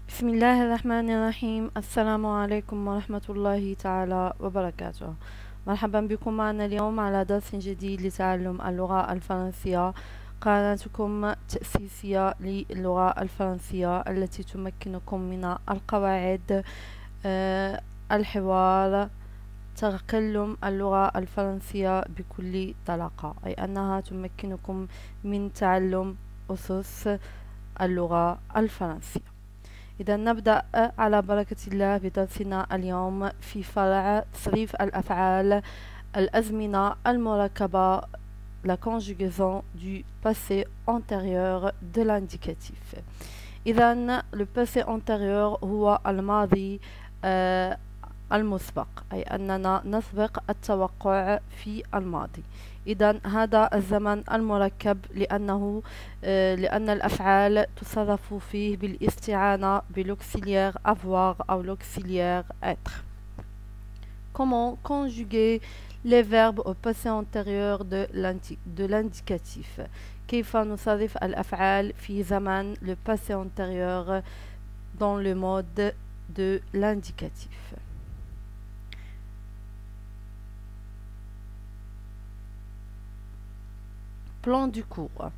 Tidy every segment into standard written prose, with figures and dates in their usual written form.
بسم الله الرحمن الرحيم. السلام عليكم ورحمة الله تعالى وبركاته. مرحبا بكم معنا اليوم على درس جديد لتعلم اللغة الفرنسية. قناتكم تأسيسية للغة الفرنسية التي تمكنكم من القواعد، الحوار، تكلم اللغة الفرنسية بكل طلاقة، أي أنها تمكنكم من تعلم أسس اللغة الفرنسية. إذا نبدأ على بركة الله بدرسنا اليوم في فرع تصريف الأفعال، الأزمنة المركبة، la conjugaison du passé antérieur de l'indicatif. إذا le passé antérieur هو الماضي المسبق، أي أننا نسبق التوقع في الماضي. إذا هذا الزمن المركب لأن الأفعال تصرف فيه بالاستعانة بالauxiliaire avoir أو l'auxiliaire être. Comment conjuguer les verbes au passé antérieur de l'indicatif؟ كيف نصرف الأفعال في زمن le passé antérieur dans le mode de l'indicatif. Plan du cours.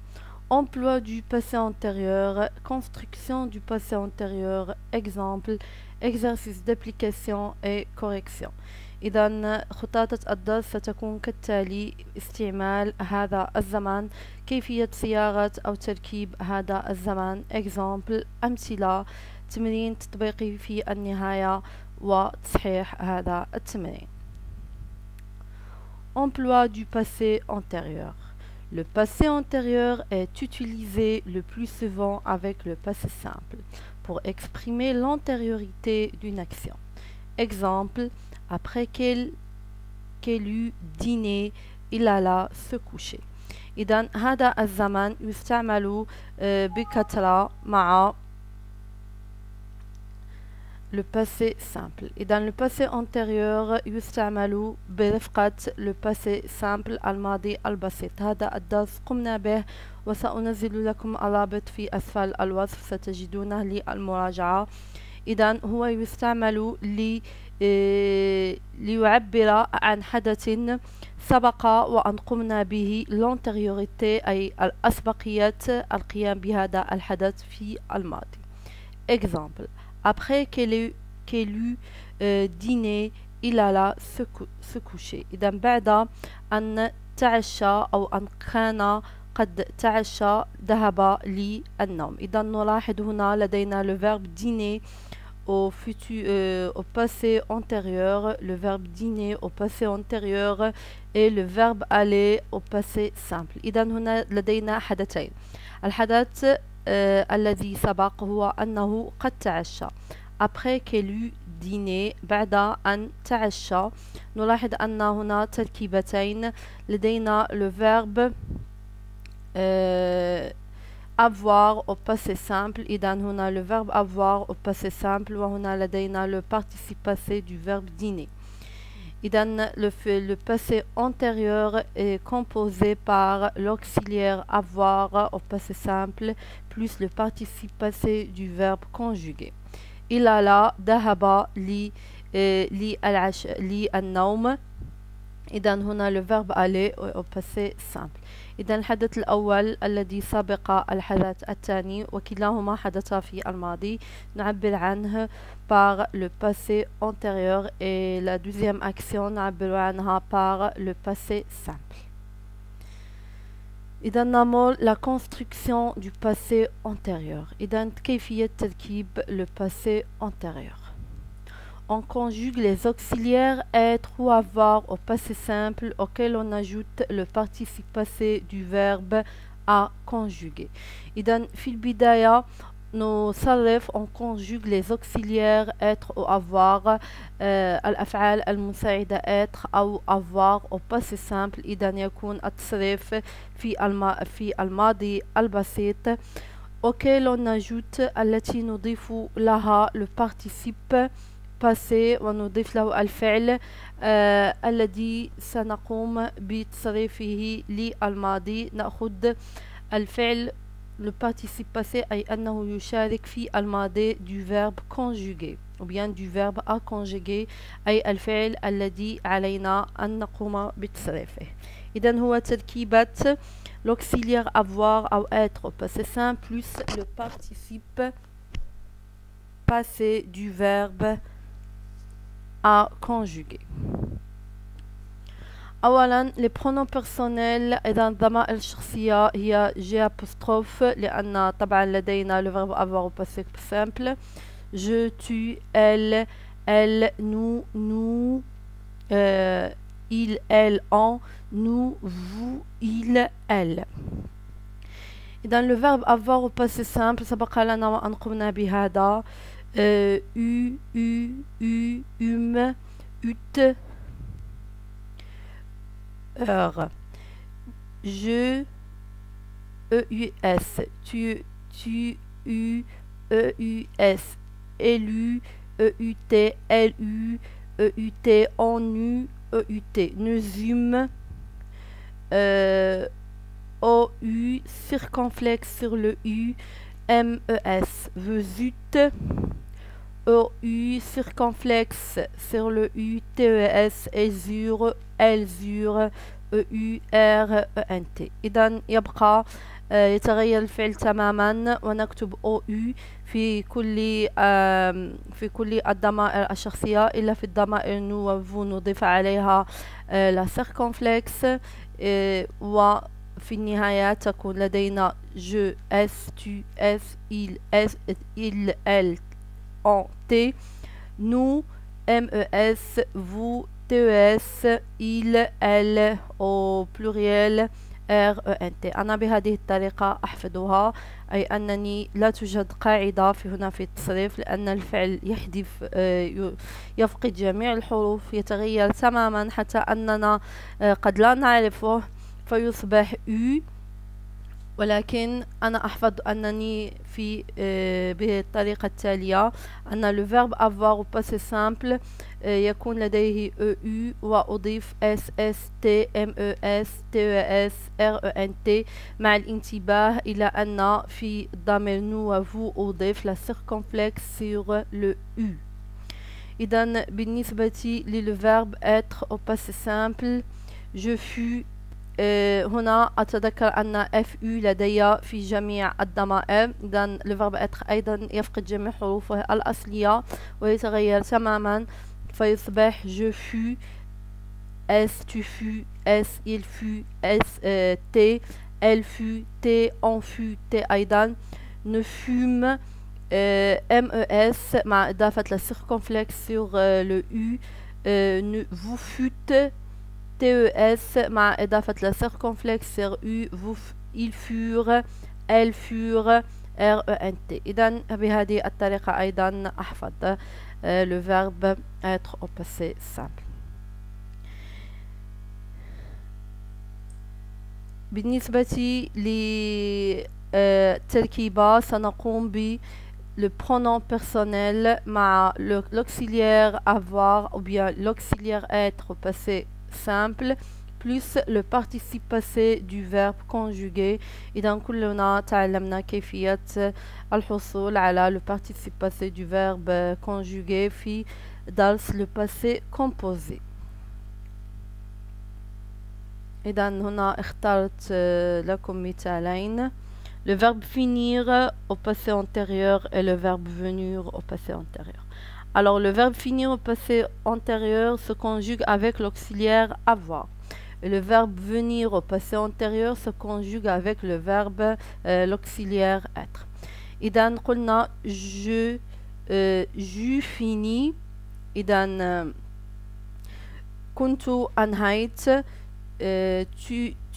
Emploi du passé antérieur, construction du passé antérieur, exemple, exercice d'application et correction. إذا خطة الدرس ستكون كالتالي: استعمال هذا الزمان، كيفية صياغة أو تركيب هذا الزمان، exemple، أمثلة، تمرين تطبيقي في النهاية، وتصحيح هذا التمرين. Emploi du passé antérieur. Le passé antérieur est utilisé le plus souvent avec le passé simple pour exprimer l'antériorité d'une action. Exemple, après qu'elle eut dîné, il alla se coucher. إذن هذا الزمن يستعمل بكثرة مع le passé simple. إذن le passé antérieur يستعمل برفقة le passé simple الماضي البسيط. هذا الدرس قمنا به وسأنزل لكم الرابط في أسفل الوصف، ستجدونه للمراجعة. إذن هو يستعمل ليعبر عن حدث سبق وأن قمنا به، l'antériorité أي الأسبقية، القيام بهذا الحدث في الماضي. Exemple, après qu'elle eut dîné, il alla se coucher. إذا بعد أن تعشى أو أن كان قد تعشى ذهب للنوم. إذا نلاحظ هنا لدينا le verbe dîner au passé antérieur, le verbe dîner au passé antérieur et le verbe aller au passé simple. إذا هنا لدينا حدثين. الحدث الذي سبق هو أنه قد تعشى، après qu'elle eut dîné، بعد أن تعشى. نلاحظ أن هنا تركيبتين، لدينا le verbe avoir au passé simple. إذا هنا le verbe avoir au passé simple، وهنا لدينا le participe passé du verbe dîner. إذا le passé antérieur est composé par l'auxiliaire avoir au passé simple plus le participe passé du verbe conjugué. Il alla ذهب للنوم. إذا هنا le verbe aller au passé simple. إذا الحدث الأول الذي سبق الحدث الثاني وكلاهما حدثا في الماضي نعبر عنه par le passé antérieur et la deuxième action نعبر عنها par le passé simple. إذا نعمل la construction du passé antérieur. إذا كيفية تركيب le passé antérieur. On conjugue les auxiliaires être ou avoir au passé simple auquel on ajoute le participe passé du verbe à conjuguer. إذا في البداية نصرف on conjugue les auxiliaires être ou avoir، الأفعال المساعدة être أو avoir au passé simple. إذا يكون التصريف في الماضي البسيط auquel on ajoute التي نضيف لها le participe passé ونضيف له الفعل الذي سنقوم بتصريفه للماضي. نأخذ الفعل le participe passé أي أنه يشارك في الماضي du verbe conjugué ou bien du verbe à conjuguer أي الفعل الذي علينا أن نقوم بتصريفه. إذن هو تركيبة l'auxiliaire avoir أو être au passé simple plus le participe passé du verbe à conjuguer. أولا les pronoms personnels إذا الضمائر الشخصية هي G apostrophe لأن طبعا لدينا le verbe avoir au passé simple. Je, tu, elle, nous, il, elle, on, nous, vous, il, elle. إذا le verbe avoir au passé simple سبق لنا وأن قمنا بهذا u, ut, je, eus, tu, eus, élu, eut, lu, eut, on eut, nous ou, circonflexe sur le u, mes, vesut, ou, circonflexe sur le u, tes, ezur, elzur, EURENT. إذن يبقى يتغير الفعل تماما ونكتب OU في كل الضمائر الشخصية إلا في الضمائر نو وفو نضيف عليها لا سيركونفلكس وفي النهاية تكون لدينا je, es, tu, es, il, elle, on, t, nous, mes, vous, TES, il, elle au pluriel RENT. أنا بهذه الطريقة أحفظها أي أنني لا توجد قاعدة هنا في التصريف لأن الفعل يحذف يفقد جميع الحروف يتغير تماما حتى أننا قد لا نعرفه فيصبح U ولكن أنا أحفظ أنني بالطريقة التالية أن le verbe avoir au passé simple يكون لديه EU وأضيف SST MES TES RENT مع الانتباه إلى أن في الضمير nous وفو أضيف la circonflexe sur le U. إذن بالنسبة للverbe être au passé simple je fus هنا أتذكر أن FU لدي في جميع الضمائر إذن الفيرب être أيضا يفقد جميع حروفه الأصلية ويتغير تماما فيصبح je fus es tu fus es il fut es t elle fut t on fut t أيضا ne fûmes mes مع إضافة la circonflexe sur le U vous fûtes TES مع إضافة la circonflexe sur U ils furent elles furent RENT. إذن بهذه الطريقة أيضا أحفظ le verbe être au passé simple. بالنسبة للتركيبة سنقوم ب le pronom personnel مع l'auxiliaire avoir ou bien l'auxiliaire être au passé simple plus le participe passé du verbe conjugué. إذا كلنا تعلمنا كيفية الحصول على le participe passé du verbe conjugué في درس le passé composé. إذا هنا اخترت لكم مثالين le verbe finir au passé antérieur et le verbe venir au passé antérieur. Alors le verbe finir au passé antérieur se conjugue avec l'auxiliaire avoir. Et le verbe venir au passé antérieur se conjugue avec le verbe l'auxiliaire être. إذا قلنا je finis. إذا كنت أنهيت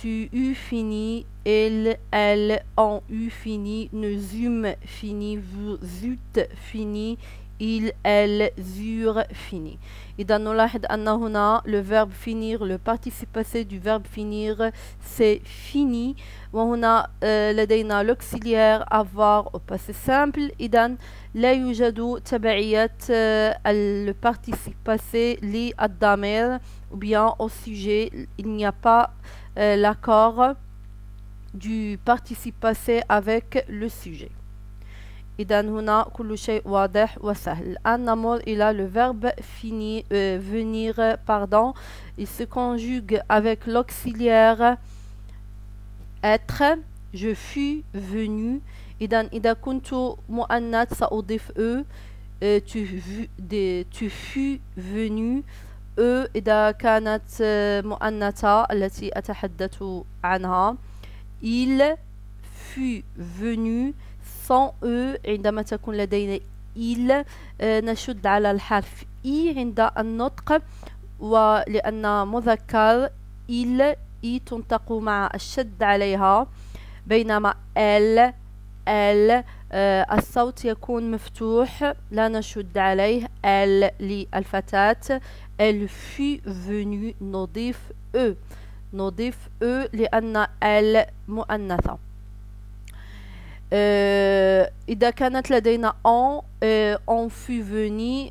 tu eus fini, elle, on eut fini, nous eûmes fini, vous eûtes fini, il, elle, eurent fini. إذا نلاحظ أن هنا le verbe finir, le participe passé du verbe finir c'est fini وهنا لدينا l'auxiliaire avoir au passé simple. إذا لا يوجد تبعية le participe passé للضمير ou bien au sujet il n'y a pas l'accord du participe passé avec le sujet. إذا هنا كل شيء واضح وسهل. الآن نمر إلى le verbe venir, pardon. Il se conjugue avec l'auxiliaire être. Je fus venu. إذا كنت مؤنث سأضيف tu fus venu. إذا كانت مؤنثة التي أتحدث عنها il fut venu. sans عندما تكون لدينا il نشد على الحرف i عند النطق، ولأن مذكر il تنطق مع الشد عليها، بينما elle الصوت يكون مفتوح لا نشد عليه. elle للفتاة elle fut venue نضيف لأن elle مؤنثة. إذا كانت لدينا on fut venu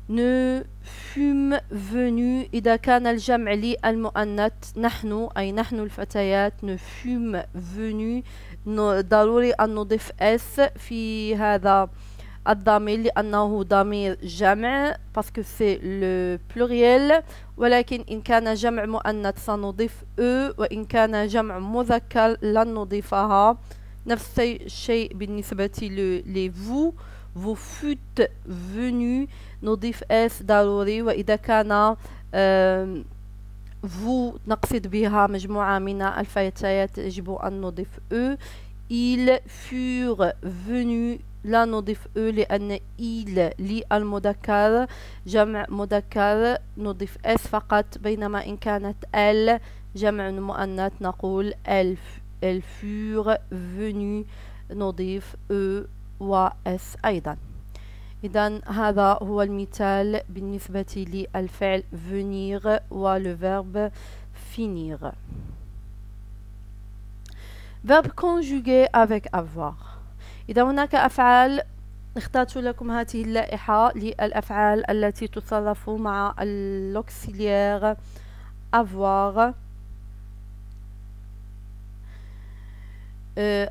nous fûmes venus. إذا كان الجمع للمؤنث نحن، أي نحن الفتيات، nous fûmes venus، ضروري أن نضيف s في هذا الضمير لأنه ضمير جمع parce que c'est le pluriel. ولكن إن كان جمع مؤنث سنضيف وإن كان جمع مذكر لن نضيفها. نفس الشيء بالنسبة vous fûtes venus نضيف s ضروري. وإذا كان vous نقصد بها مجموعة من الفتيات يجب أن نضيف ils furent venus لا نضيف لأن il للمذكر جمع مذكر نضيف s فقط، بينما إن كانت elle جمع مؤنث نقول elles furent venus نضيف و s أيضا. إذن هذا هو المثال بالنسبة للفعل venir و le verbe finir. verbe conjugué avec avoir. إذا هناك أفعال اخترت لكم هذه اللائحة للأفعال التي تصرف مع الأوكسيليير avoir.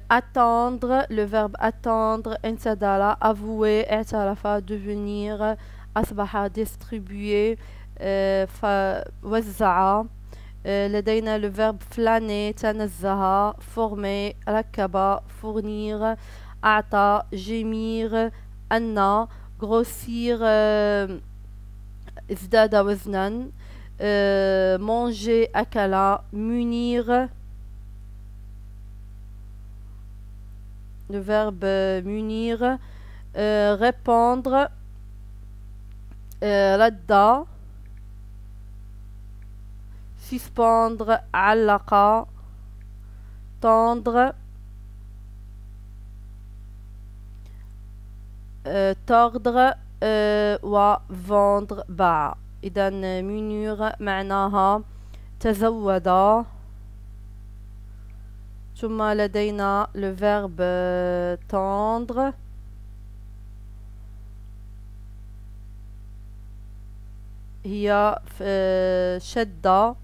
attendre le verbe attendre انتظر، avouer اعترف، devenir أصبح، distribuer وزع. لدينا le verbe flâner تنزه، former ركب، fournir أعطى، gémir أن، grossir ازداد وزنا، manger أكل، munir le verbe munir، répondre رد، suspendre علق، tendre tordre و vendre باع. إذا munir معناها تزود. ثم لدينا le verbe tendre هي شدة.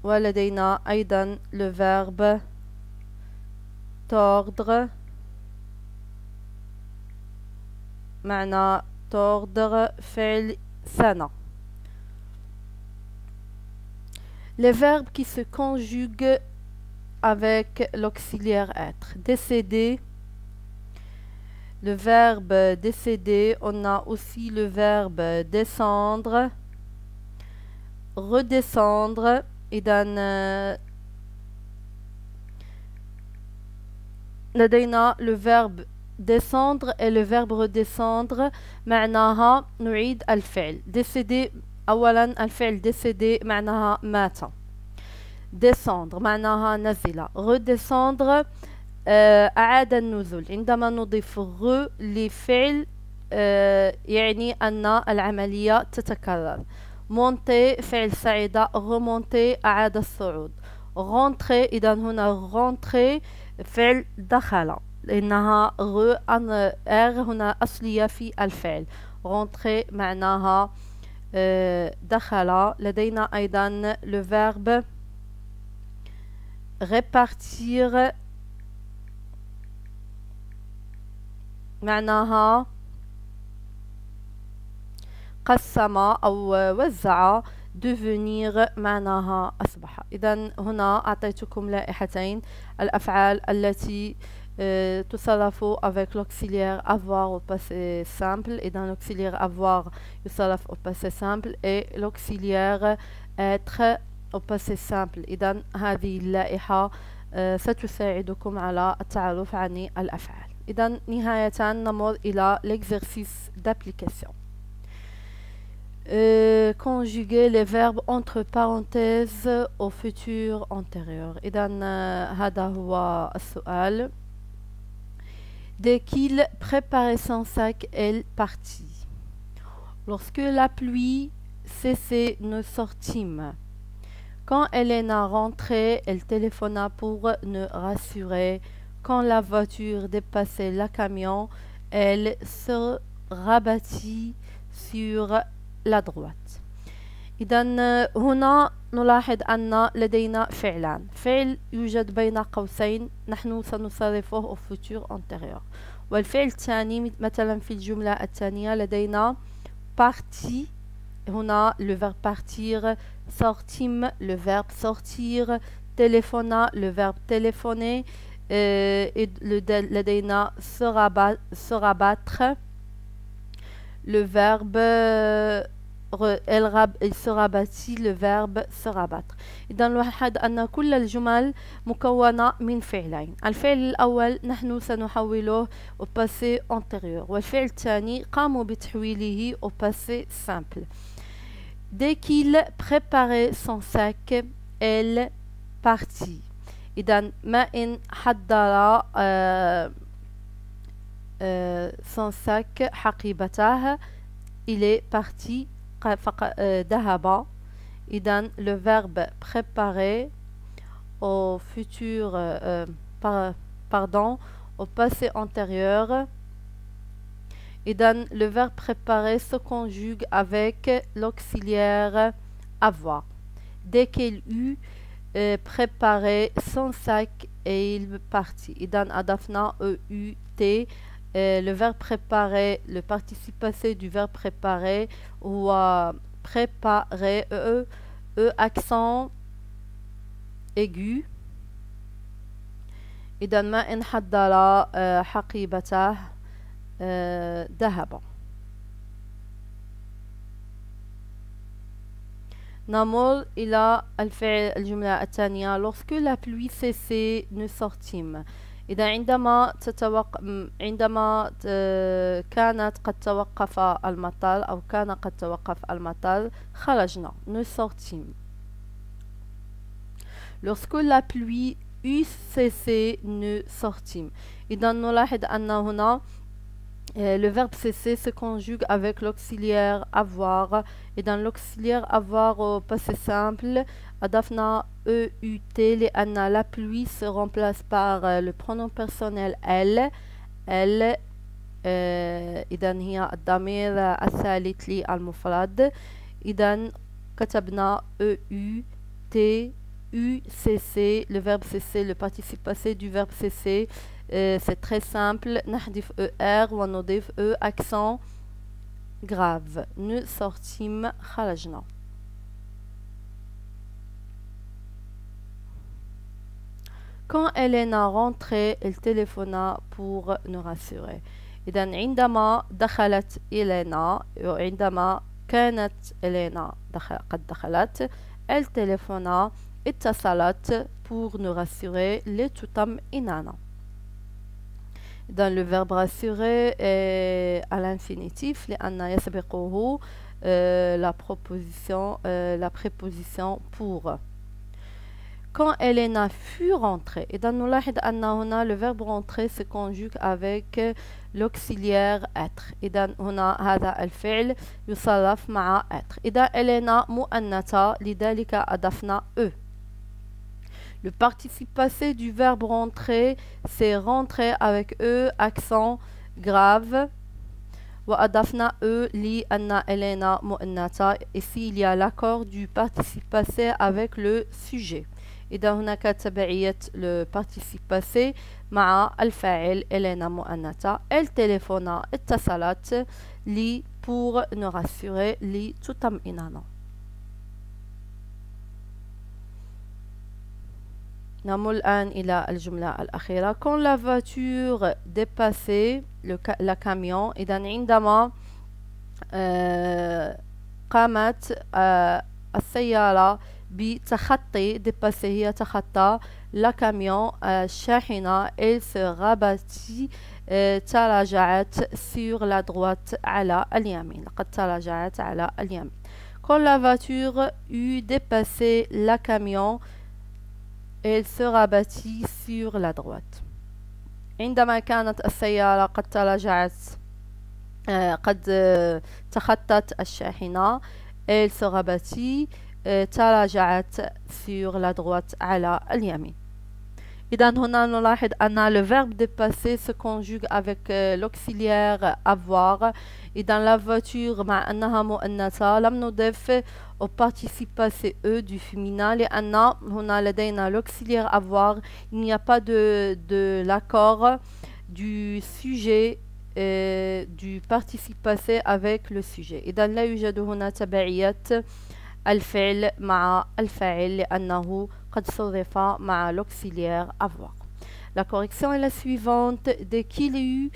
ولدينا أيضا le verbe tordre معنى tordre فعل سنة. Les verbes qui se conjuguent avec l'auxiliaire être. Décéder, le verbe décéder. On a aussi le verbe descendre, redescendre. إذن لدينا le verbe descendre et le verbe redescendre معناها نعيد الفعل. décéder أولا الفعل décéder معناها مات. descendre معناها نزل. redescendre أعاد النزول. عندما نضيف re لفعل يعني أن العملية تتكرر. monter فعل صعد، remonter أعاد الصعود. rentrer إذا هنا rentrer فعل دخل، لأنها r هنا أصلية في الفعل. rentrer معناها دخل. لدينا أيضا le verbe répartir معناها قسم أو وزع. devenir معناها أصبح. إذن هنا أعطيتكم لائحتين الأفعال التي تصرف avec l'auxiliaire avoir au passé simple. Et dans l'auxiliaire avoir يصرف au passé simple et l'auxiliaire être au passé simple. إذن هذه اللائحة ستساعدكم على التعرف عن الأفعال. إذن نهاية نمر إلى l'exercice d'application. Conjuguer les verbes entre parenthèses au futur antérieur. إذن هذا هو السؤال. Dès qu'il préparait son sac, elle partit. Lorsque la pluie cessait, nous sortîmes. Quand Elena rentrait, elle téléphona pour nous rassurer. Quand la voiture dépassait le camion, elle se rabattit sur la droite. إذن هنا نلاحظ أن لدينا فعلان. فعل يوجد بين قوسين نحن سنصرفه au futur antérieur. والفعل الثاني مثلا في الجملة الثانية لدينا parti. هنا le verbe partir, sortîmes le verbe sortir, téléphona le verbe téléphoner, et لدينا se rabattre le verbe il se rabattit le verbe se rabattre. إذا نلاحظ أن كل الجمل مكونة من فعلين. الفعل الأول نحن سنحوله au passé antérieur والفعل الثاني قاموا بتحويله au passé simple. Dès qu'il préparait son sac, elle partit. إذا ما إن حضر son sac حقيبته il est parti ذهب. إذن le verbe préparer au futur au passé antérieur. إذن le verbe préparer se conjugue avec l'auxiliaire avoir. Dès qu'il eut préparé son sac et il partit. إذن أضفنا EUT. Le verbe préparer, le participe passé du verbe préparer ou préparer, accent aigu. إذا ما إن حضر حقيبته ذهب. نمر إلى الفعل الجملة الثانية. Lorsque la pluie cessait, nous sortîmes. إذا عندما كانت قد توقف المطر أو كان قد توقف المطر خرجنا. Nous sortîmes. Lorsque la pluie eut cessé, nous sortîmes. إذا نلاحظ أن هنا le verbe cesser se conjugue avec l'auxiliaire avoir. Et dans l'auxiliaire avoir au passé simple أضفنا EUT لأن la pluie se remplace par le pronom personnel elle. إذا هي الضمير الثالث للمفرد. إذا كتبنا EUT UCC. Le verbe cesser, le participe passé du verbe cesser. C'est très simple. نحذف ER ونضيف E accent grave. Nous sortîmes خرجنا. Quand Elena rentrait, elle téléphona pour nous rassurer. إذا عندما دخلت إلينا وعندما كانت إلينا قد دخلت elle téléphona اتصلت pour nous rassurer لتطمئننا. Dans le verbe rassurer est à l'infinitif لأن يسبقه la préposition pour. Quand Elena fut rentrée, إذا نلاحظ أن هنا le verbe rentrer se conjugue avec l'auxiliaire être. إذا هنا هذا الفعل يصرف مع être. إذا إلينا مؤنثة لذلك أضفنا E. Le participe passé du verbe rentrer, c'est rentrer avec E, accent grave. وأضفنا E لأن إلينا مؤنثة. Ici il y a l'accord du participe passé avec le sujet. إذا هناك تبعية le participe passé مع الفاعل إلينا مؤنثة. Elle téléphona اتصلت لي pour nous rassurer لتطمئننا. نمر الآن إلى الجملة الأخيرة. Quand la voiture dépassait la camion. إذا عندما قامت السيارة بتخطي dépasser هي تخطى la camion الشاحنة. Elle se rabattit تراجعت sur la droite على اليمين. لقد تراجعت على اليمين. Quand la voiture eut dépassé la camion elle se rabattit sur la droite. عندما كانت السيارة قد تراجعت قد تخطت الشاحنة elle se rabattit تراجعت sur la droite على اليمين. إذا هنا نلاحظ أن le verbe dépasser se conjugue avec l'auxiliaire avoir. إذا la voiture مع أنها مؤنثة لم نضف au participe passé E du féminin لأن هنا لدينا l'auxiliaire avoir. Il n'y a pas de l'accord du sujet du participe passé avec le sujet. إذا لا يوجد هنا تبعية الفعل مع الفاعل لأنه قد صرف مع l'auxiliaire avoir. La correction est la suivante. Dès qu'il eut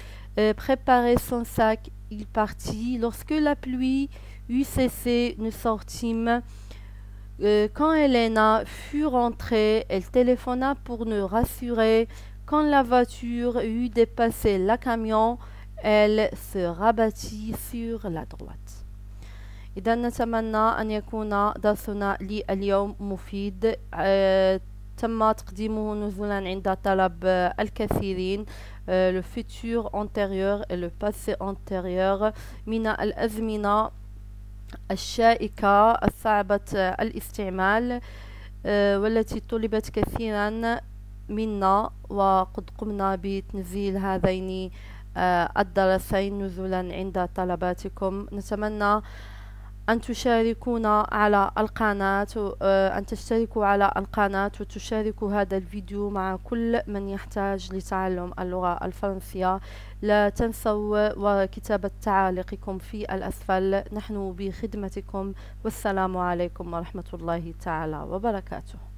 préparé son sac, il partit. Lorsque la pluie eut cessé, nous sortîmes. Quand Elena fut rentrée, elle téléphona pour nous rassurer. Quand la voiture eut dépassé la camion, elle se rabattit sur la droite. إذا نتمنى أن يكون درسنا لليوم مفيد. تم تقديمه نزولا عند طلب الكثيرين. le futur antérieur et le passé antérieur من الأزمنة الشائكة الصعبة الاستعمال والتي طلبت كثيرا منا وقد قمنا بتنزيل هذين الدرسين نزولا عند طلباتكم. نتمنى أن تشاركونا على القناة أن تشتركوا على القناة وتشاركوا هذا الفيديو مع كل من يحتاج لتعلم اللغة الفرنسية. لا تنسوا وكتابة تعاليقكم في الأسفل. نحن بخدمتكم والسلام عليكم ورحمة الله تعالى وبركاته.